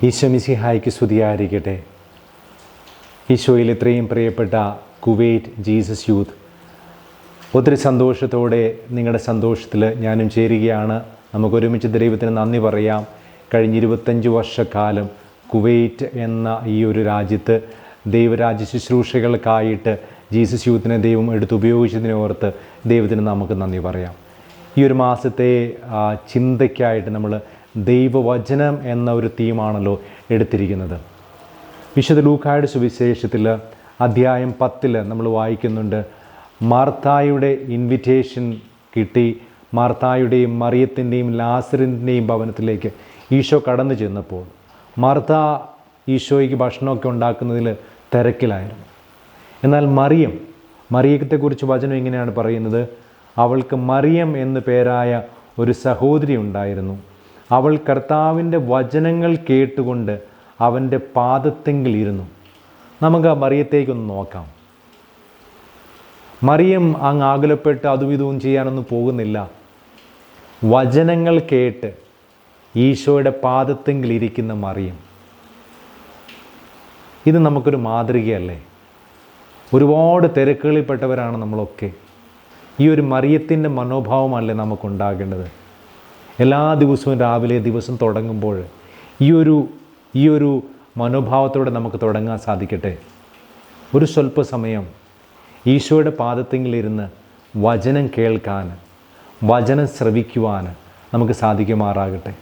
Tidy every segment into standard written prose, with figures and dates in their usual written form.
ഈശോ മിശിഹായ്ക്ക് സ്തുതിയായിരിക്കട്ടെ. ഈശോയിൽ ഇത്രയും പ്രിയപ്പെട്ട കുവൈറ്റ് ജീസസ് യൂത്ത്, ഒത്തിരി സന്തോഷത്തോടെ നിങ്ങളുടെ സന്തോഷത്തിൽ ഞാനും ചേരുകയാണ്. നമുക്കൊരുമിച്ച് ദൈവത്തിന് നന്ദി പറയാം. കഴിഞ്ഞ 25 വർഷക്കാലം കുവൈറ്റ് എന്ന ഈ ഒരു രാജ്യത്ത് ദൈവരാജ്യ ശുശ്രൂഷകൾക്കായിട്ട് ജീസസ് യൂത്തിനെ ദൈവം എടുത്തുപയോഗിച്ചതിനെ ഓർത്ത് ദൈവത്തിന് നമുക്ക് നന്ദി പറയാം. ഈ ഒരു മാസത്തെ ചിന്തയ്ക്കായിട്ട് നമ്മൾ ദൈവവചനം എന്ന ഒരു തീമാണല്ലോ എടുത്തിരിക്കുന്നത്. വിശുദ്ധ ലൂക്കായുടെ സുവിശേഷത്തിൽ അധ്യായം 10 നമ്മൾ വായിക്കുന്നുണ്ട്. മാർത്തായുടെ ഇൻവിറ്റേഷൻ കിട്ടി. മാർത്തായുടെയും മറിയത്തിൻ്റെയും ലാസറിൻ്റെയും ഭവനത്തിലേക്ക് ഈശോ കടന്നു ചെന്നപ്പോൾ മാർത്ത ഈശോയ്ക്ക് ഭക്ഷണമൊക്കെ ഉണ്ടാക്കുന്നതിൽ തിരക്കിലായിരുന്നു. എന്നാൽ മറിയത്തെക്കുറിച്ച് വചനം ഇങ്ങനെയാണ് പറയുന്നത്. അവൾക്ക് മറിയം എന്നു പേരായ ഒരു സഹോദരി ഉണ്ടായിരുന്നു. അവൾ കർത്താവിൻ്റെ വചനങ്ങൾ കേട്ടുകൊണ്ട് അവൻ്റെ പാദത്തെങ്കിൽ ഇരുന്നു. നമുക്ക് ആ മറിയത്തേക്കൊന്ന് നോക്കാം. മറിയം അങ്ങ് ആകുലപ്പെട്ട് അതും ഇതും ചെയ്യാനൊന്നും പോകുന്നില്ല. വചനങ്ങൾ കേട്ട് ഈശോയുടെ പാദത്തെങ്കിൽ ഇരിക്കുന്ന മറിയം, ഇത് നമുക്കൊരു മാതൃകയല്ലേ? ഒരുപാട് തിരക്കുകളിൽപ്പെട്ടവരാണ് നമ്മളൊക്കെ. ഈ ഒരു മറിയത്തിൻ്റെ മനോഭാവമല്ലേ നമുക്കുണ്ടാകേണ്ടത്? എല്ലാ ദിവസവും രാവിലെ ദിവസം തുടങ്ങുമ്പോൾ ഈ ഒരു മനോഭാവത്തോടെ നമുക്ക് തുടങ്ങാൻ സാധിക്കട്ടെ. ഒരു സ്വല്പ സമയം ഈശോയുടെ പാദത്തെങ്കിലിരുന്ന് വചനം കേൾക്കാൻ, വചനം ശ്രവിക്കുവാൻ നമുക്ക് സാധിക്കുമാറാകട്ടെ.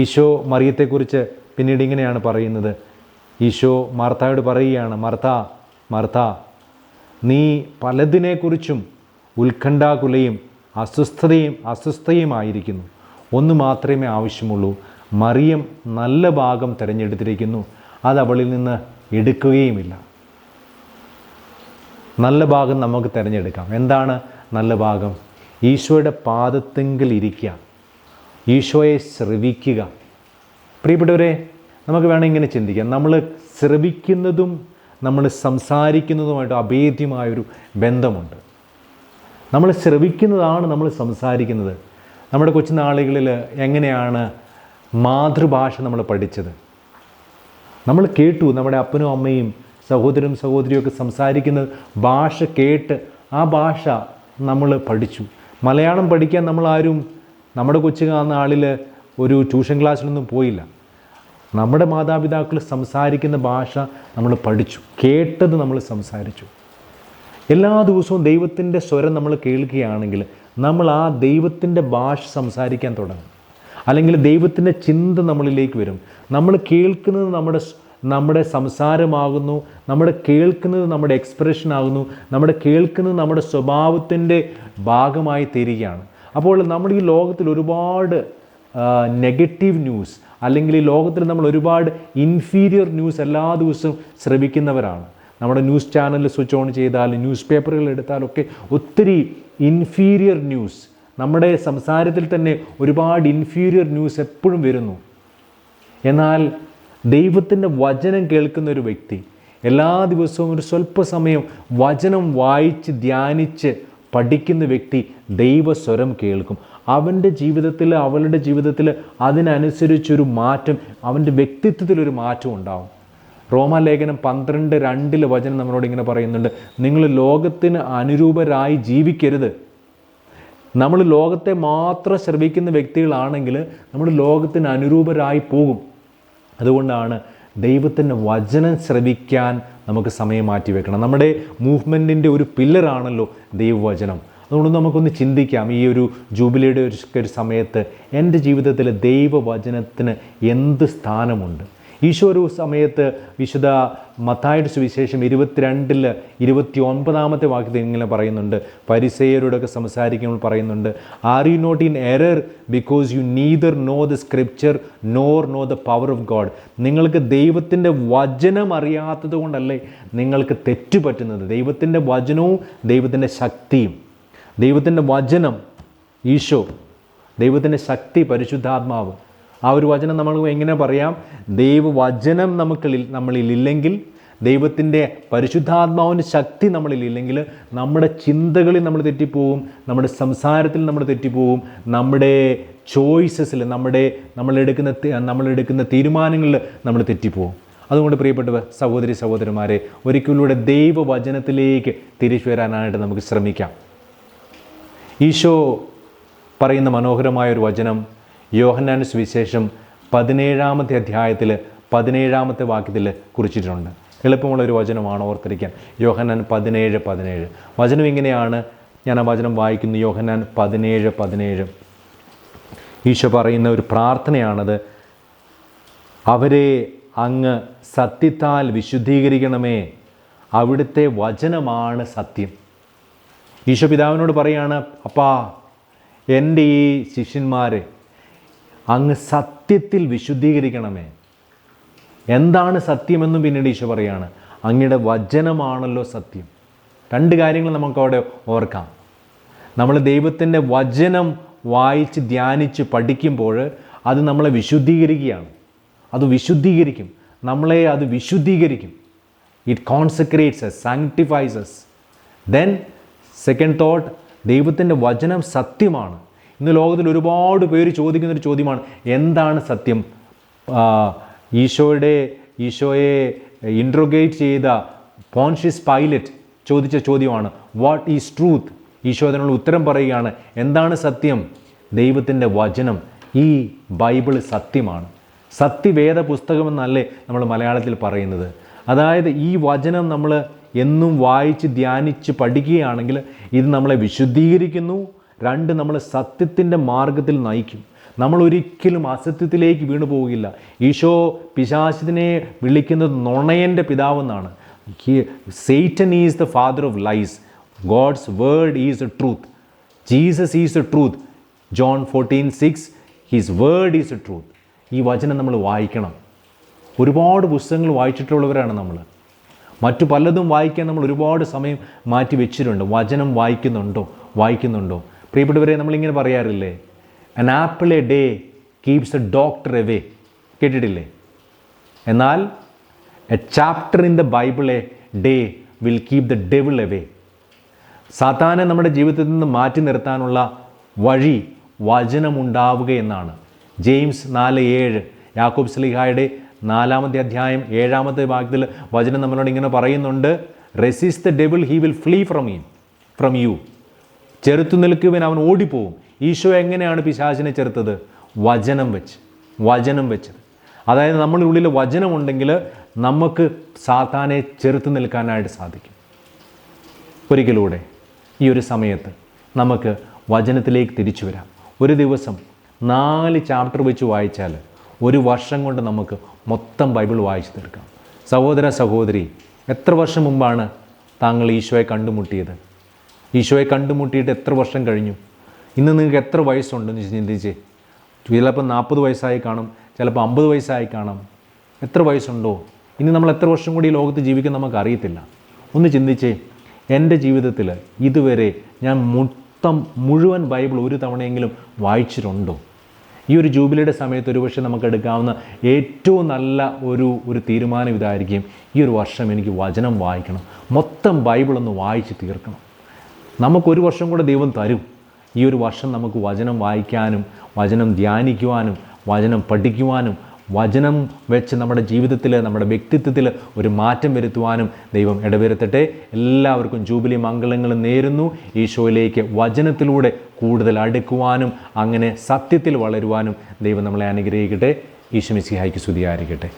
ഈശോ മറിയത്തെക്കുറിച്ച് പിന്നീട് ഇങ്ങനെയാണ് പറയുന്നത്. ഈശോ മാർത്തായോട് പറയുകയാണ്, മാർത്ത, നീ പലതിനെക്കുറിച്ചും ഉത്കണ്ഠാകുലയും അസ്വസ്ഥയുമായിരിക്കുന്നു. ഒന്ന് മാത്രമേ ആവശ്യമുള്ളൂ. മറിയം നല്ല ഭാഗം തിരഞ്ഞെടുത്തിരിക്കുന്നു, അത് അവളിൽ നിന്ന് എടുക്കുകയുമില്ല. നല്ല ഭാഗം നമുക്ക് തിരഞ്ഞെടുക്കാം. എന്താണ് നല്ല ഭാഗം? ഈശോയുടെ പാദത്തെങ്കിൽ ഇരിക്കുക, ഈശോയെ ശ്രവിക്കുക. പ്രിയപ്പെട്ടവരെ, നമുക്ക് വേണം ഇങ്ങനെ ചിന്തിക്കാം. നമ്മൾ ശ്രവിക്കുന്നതും നമ്മൾ സംസാരിക്കുന്നതുമായിട്ട് അഭേദ്യമായൊരു ബന്ധമുണ്ട്. നമ്മൾ ശ്രവിക്കുന്നതാണ് നമ്മൾ സംസാരിക്കുന്നത്. നമ്മുടെ കൊച്ചുനാളുകളിൽ എങ്ങനെയാണ് മാതൃഭാഷ നമ്മൾ പഠിച്ചത്? നമ്മൾ കേട്ടു, നമ്മുടെ അപ്പനും അമ്മയും സഹോദരനും സഹോദരിയൊക്കെ സംസാരിക്കുന്നത് ഭാഷ കേട്ട് ആ ഭാഷ നമ്മൾ പഠിച്ചു. മലയാളം പഠിക്കാൻ നമ്മളാരും നമ്മുടെ നാളിൽ ഒരു ട്യൂഷൻ ക്ലാസ്സിലൊന്നും പോയില്ല. നമ്മുടെ മാതാപിതാക്കൾ സംസാരിക്കുന്ന ഭാഷ നമ്മൾ പഠിച്ചു, കേട്ടത് നമ്മൾ സംസാരിച്ചു. എല്ലാ ദിവസവും ദൈവത്തിൻ്റെ സ്വരം നമ്മൾ കേൾക്കുകയാണെങ്കിൽ നമ്മൾ ആ ദൈവത്തിൻ്റെ ഭാഷ സംസാരിക്കാൻ തുടങ്ങും. അല്ലെങ്കിൽ ദൈവത്തിൻ്റെ ചിന്ത നമ്മളിലേക്ക് വരും. നമ്മൾ കേൾക്കുന്നത് നമ്മുടെ സംസാരമാകുന്നു, നമ്മുടെ കേൾക്കുന്നത് നമ്മുടെ എക്സ്പ്രഷൻ ആകുന്നു, നമ്മുടെ കേൾക്കുന്നത് നമ്മുടെ സ്വഭാവത്തിൻ്റെ ഭാഗമായി തീരുകയാണ്. അപ്പോൾ നമ്മൾ ഈ ലോകത്തിൽ ഒരുപാട് നെഗറ്റീവ് ന്യൂസ്, അല്ലെങ്കിൽ ഈ ലോകത്തിൽ നമ്മൾ ഒരുപാട് ഇൻഫീരിയർ ന്യൂസ് എല്ലാ ദിവസവും ശ്രവിക്കുന്നവരാണ്. നമ്മുടെ ന്യൂസ് ചാനൽ സ്വിച്ച് ഓൺ ചെയ്താലും ന്യൂസ് പേപ്പറുകൾ എടുത്താലൊക്കെ ഒത്തിരി ഇൻഫീരിയർ ന്യൂസ്, നമ്മുടെ സംസാരത്തിൽ തന്നെ ഒരുപാട് ഇൻഫീരിയർ ന്യൂസ് എപ്പോഴും വരുന്നു. എന്നാൽ ദൈവത്തിൻ്റെ വചനം കേൾക്കുന്ന ഒരു വ്യക്തി എല്ലാ ദിവസവും ഒരു സ്വല്പ സമയം വചനം വായിച്ച് ധ്യാനിച്ച് പഠിക്കുന്ന വ്യക്തി ദൈവസ്വരം കേൾക്കും. അവൻ്റെ ജീവിതത്തിൽ, അവളുടെ ജീവിതത്തിൽ അതിനനുസരിച്ചൊരു മാറ്റം, അവൻ്റെ വ്യക്തിത്വത്തിലൊരു മാറ്റം ഉണ്ടാവും. റോമാലേഖനം 12:2 വചനം നമ്മളോട് ഇങ്ങനെ പറയുന്നുണ്ട്, നിങ്ങൾ ലോകത്തിന് അനുരൂപരായി ജീവിക്കരുത്. നമ്മൾ ലോകത്തെ മാത്രം ശ്രവിക്കുന്ന വ്യക്തികളാണെങ്കിൽ നമ്മൾ ലോകത്തിന് അനുരൂപരായി പോകും. അതുകൊണ്ടാണ് ദൈവത്തിൻ്റെ വചനം ശ്രവിക്കാൻ നമുക്ക് സമയം മാറ്റി വെക്കണം. നമ്മുടെ മൂവ്മെൻറ്റിൻ്റെ ഒരു പില്ലറാണല്ലോ ദൈവവചനം. അതുകൊണ്ട് നമുക്കൊന്ന് ചിന്തിക്കാം, ഈ ഒരു ജൂബിലിയുടെ ഒരു സമയത്ത് എൻ്റെ ജീവിതത്തിൽ ദൈവവചനത്തിന് എന്ത് സ്ഥാനമുണ്ട്? ഈശോ ഒരു സമയത്ത് വിശുദ്ധ മത്തായിയുടെ സുവിശേഷം 22:29 വാക്യത്തിൽ ഇങ്ങനെ പറയുന്നുണ്ട്. പരിസേയരോടൊക്കെ സംസാരിക്കുമ്പോൾ പറയുന്നുണ്ട്, are you not in error because you neither know the scripture nor know the power of God. നിങ്ങൾക്ക് ദൈവത്തിൻ്റെ വചനം അറിയാത്തത് കൊണ്ടല്ലേ നിങ്ങൾക്ക് തെറ്റുപറ്റുന്നത്. ദൈവത്തിൻ്റെ വചനവും ദൈവത്തിൻ്റെ ശക്തിയും, ദൈവത്തിൻ്റെ വചനം ഈശോ, ദൈവത്തിൻ്റെ ശക്തി പരിശുദ്ധാത്മാവ്. ആ ഒരു വചനം നമ്മൾ എങ്ങനെ പറയാം? ദൈവവചനം നമ്മളിലില്ലെങ്കിൽ ദൈവത്തിൻ്റെ പരിശുദ്ധാത്മാവിൻ്റെ ശക്തി നമ്മളിൽ ഇല്ലെങ്കിൽ നമ്മുടെ ചിന്തകളിൽ നമ്മൾ തെറ്റിപ്പോവും, നമ്മുടെ സംസാരത്തിൽ നമ്മൾ തെറ്റിപ്പോവും, നമ്മുടെ ചോയ്സസിൽ നമ്മളെടുക്കുന്ന തീരുമാനങ്ങളിൽ നമ്മൾ തെറ്റിപ്പോവും. അതുകൊണ്ട് പ്രിയപ്പെട്ട സഹോദരി സഹോദരന്മാരെ, ഒരിക്കലൂടെ ദൈവവചനത്തിലേക്ക് തിരിച്ചു വരാനായിട്ട് നമുക്ക് ശ്രമിക്കാം. ഈശോ പറയുന്ന മനോഹരമായൊരു വചനം യോഹന്നാന്റെ സുവിശേഷം 17-ാമത്തെ അധ്യായത്തിൽ 17-ാമത്തെ വാക്യത്തിൽ കുറിച്ചിട്ടുണ്ട്. എളുപ്പമുള്ളൊരു വചനമാണ് ഓർത്തിരിക്കാൻ. യോഹന്നാൻ 17:17 വചനം ഇങ്ങനെയാണ്. ഞാൻ ആ വചനം വായിക്കുന്നു. യോഹന്നാൻ 17:17 ഈശോ പറയുന്ന ഒരു പ്രാർത്ഥനയാണത്. അവരെ അങ്ങ് സത്യത്താൽ വിശുദ്ധീകരിക്കണമേ, അവിടുത്തെ വചനമാണ് സത്യം. ഈശോ പിതാവിനോട് പറയാണ്, അപ്പാ എൻ്റെ ഈ ശിഷ്യന്മാരെ അങ്ങ് സത്യത്തിൽ വിശുദ്ധീകരിക്കണമേ. എന്താണ് സത്യമെന്നും പിന്നീട് ഈശോ പറയാണ്, അങ്ങയുടെ വചനമാണല്ലോ സത്യം. രണ്ട് കാര്യങ്ങൾ നമുക്കവിടെ ഓർക്കാം. നമ്മൾ ദൈവത്തിൻ്റെ വചനം വായിച്ച് ധ്യാനിച്ച് പഠിക്കുമ്പോൾ അത് നമ്മളെ വിശുദ്ധീകരിക്കുകയാണ്. അത് വിശുദ്ധീകരിക്കും നമ്മളെ, അത് വിശുദ്ധീകരിക്കും. It consecrates us, sanctifies us. Then second thought, ദൈവത്തിൻ്റെ വചനം സത്യമാണ്. ഇന്ന് ലോകത്തിൽ ഒരുപാട് പേര് ചോദിക്കുന്നൊരു ചോദ്യമാണ്, എന്താണ് സത്യം? ഈശോയെ ഇൻട്രോഗേറ്റ് ചെയ്ത പോൺഷ്യസ് പൈലറ്റ് ചോദിച്ച ചോദ്യമാണ്, വാട്ട് ഈസ് ട്രൂത്ത്? ഈശോ അതിനുള്ള ഉത്തരം പറയുകയാണ്, എന്താണ് സത്യം? ദൈവത്തിൻ്റെ വചനം, ഈ ബൈബിൾ സത്യമാണ്. സത്യവേദ പുസ്തകമെന്നല്ലേ നമ്മൾ മലയാളത്തിൽ പറയുന്നത്. അതായത് ഈ വചനം നമ്മൾ എന്നും വായിച്ച് ധ്യാനിച്ച് പഠിക്കുകയാണെങ്കിൽ ഇത് നമ്മളെ വിശുദ്ധീകരിക്കുന്നു. രണ്ട്, നമ്മളെ സത്യത്തിൻ്റെ മാർഗത്തിൽ നയിക്കും. നമ്മൾ ഒരിക്കലും അസത്യത്തിലേക്ക് വീണു പോവുകയില്ല. ഈശോ പിശാചിനെ വിളിക്കുന്നത് നുണയൻ്റെ പിതാവെന്നാണ്. Satan is the father of lies. God's word is the truth. Jesus is the truth. John 14:6, His word is the truth. ഈ വചനം നമ്മൾ വായിക്കണം. ഒരുപാട് പുസ്തകങ്ങൾ വായിച്ചിട്ടുള്ളവരാണ് നമ്മൾ. മറ്റു പലതും വായിക്കാൻ നമ്മൾ ഒരുപാട് സമയം മാറ്റി വെച്ചിട്ടുണ്ട്. വചനം വായിക്കുന്നുണ്ടോ? പ്രിയപ്പെട്ടവരെ, നമ്മളിങ്ങനെ പറയാറില്ലേ, an apple a day keeps the doctor away. കേട്ടിട്ടില്ലേ? എന്നാൽ a chapter in the Bible a day will keep the devil away. സാത്താനെ നമ്മുടെ ജീവിതത്തിൽ നിന്ന് മാറ്റി നിർത്താനുള്ള വഴി വചനമുണ്ടാവുക എന്നാണ്. ജെയിംസ് 4:7 യാക്കോബ് ശ്ലീഹായുടെ 4-ാമത്തെ അധ്യായം 7-ാമത്തെ ഭാഗത്തിൽ വചനം നമ്മളോട് ഇങ്ങനെ പറയുന്നുണ്ട്, resist the devil, he will flee from you. ചെറുത്തു നിൽക്കുവാൻ അവൻ ഓടിപ്പോവും. ഈശോ എങ്ങനെയാണ് പിശാചിനെ ചെറുത്തത്? വചനം വെച്ചത്. അതായത് നമ്മുടെ ഉള്ളിൽ വചനമുണ്ടെങ്കിൽ നമുക്ക് സാത്താനെ ചെറുത്തു നിൽക്കാനായിട്ട് സാധിക്കും. ഒരിക്കലൂടെ ഈ ഒരു സമയത്ത് നമുക്ക് വചനത്തിലേക്ക് തിരിച്ചു വരാം. ഒരു ദിവസം 4 ചാപ്റ്റർ വെച്ച് വായിച്ചാൽ 1 വർഷം കൊണ്ട് നമുക്ക് മൊത്തം ബൈബിൾ വായിച്ചു തീർക്കാം. സഹോദര സഹോദരി, എത്ര വർഷം മുമ്പാണ് താങ്കൾ ഈശോയെ കണ്ടുമുട്ടിയത്? ഈശോയെ കണ്ടുമുട്ടിയിട്ട് എത്ര വർഷം കഴിഞ്ഞു? ഇന്ന് നിങ്ങൾക്ക് എത്ര വയസ്സുണ്ടെന്ന് ചിന്തിച്ചേ. ചിലപ്പോൾ 40 വയസ്സായി കാണും, ചിലപ്പോൾ 50 വയസ്സായി കാണാം. എത്ര വയസ്സുണ്ടോ? ഇനി നമ്മൾ എത്ര വർഷം കൂടി ഈ ലോകത്ത് ജീവിക്കാൻ നമുക്ക് അറിയത്തില്ല. ഒന്ന് ചിന്തിച്ചേ. എൻ്റെ ജീവിതത്തിൽ ഇതുവരെ ഞാൻ മുഴുവൻ ബൈബിൾ ഒരു തവണയെങ്കിലും വായിച്ചിട്ടുണ്ടോ? ഈ ഒരു ജൂബിലിയുടെ സമയത്ത് ഒരുപക്ഷെ നമുക്ക് എടുക്കാവുന്ന ഏറ്റവും നല്ല ഒരു തീരുമാനം ഇതായിരിക്കും, ഈ ഒരു വർഷം എനിക്ക് വചനം വായിക്കണം, മൊത്തം ബൈബിളൊന്ന് വായിച്ച് തീർക്കണം. നമുക്കൊരു വർഷം കൂടെ ദൈവം തരും. ഈ ഒരു വർഷം നമുക്ക് വചനം വായിക്കാനും വചനം ധ്യാനിക്കുവാനും വചനം പഠിക്കുവാനും വചനം വെച്ച് നമ്മുടെ ജീവിതത്തിൽ, നമ്മുടെ വ്യക്തിത്വത്തിൽ ഒരു മാറ്റം വരുത്തുവാനും ദൈവം ഇടവരുത്തട്ടെ. എല്ലാവർക്കും ജൂബിലി മംഗളങ്ങളും നേരുന്നു. ഈശോയിലേക്ക് വചനത്തിലൂടെ കൂടുതൽ അടുക്കുവാനും അങ്ങനെ സത്യത്തിൽ വളരുവാനും ദൈവം നമ്മളെ അനുഗ്രഹിക്കട്ടെ. ഈശോ മിശിഹായ്ക്ക് സ്തുതിയായിരിക്കട്ടെ.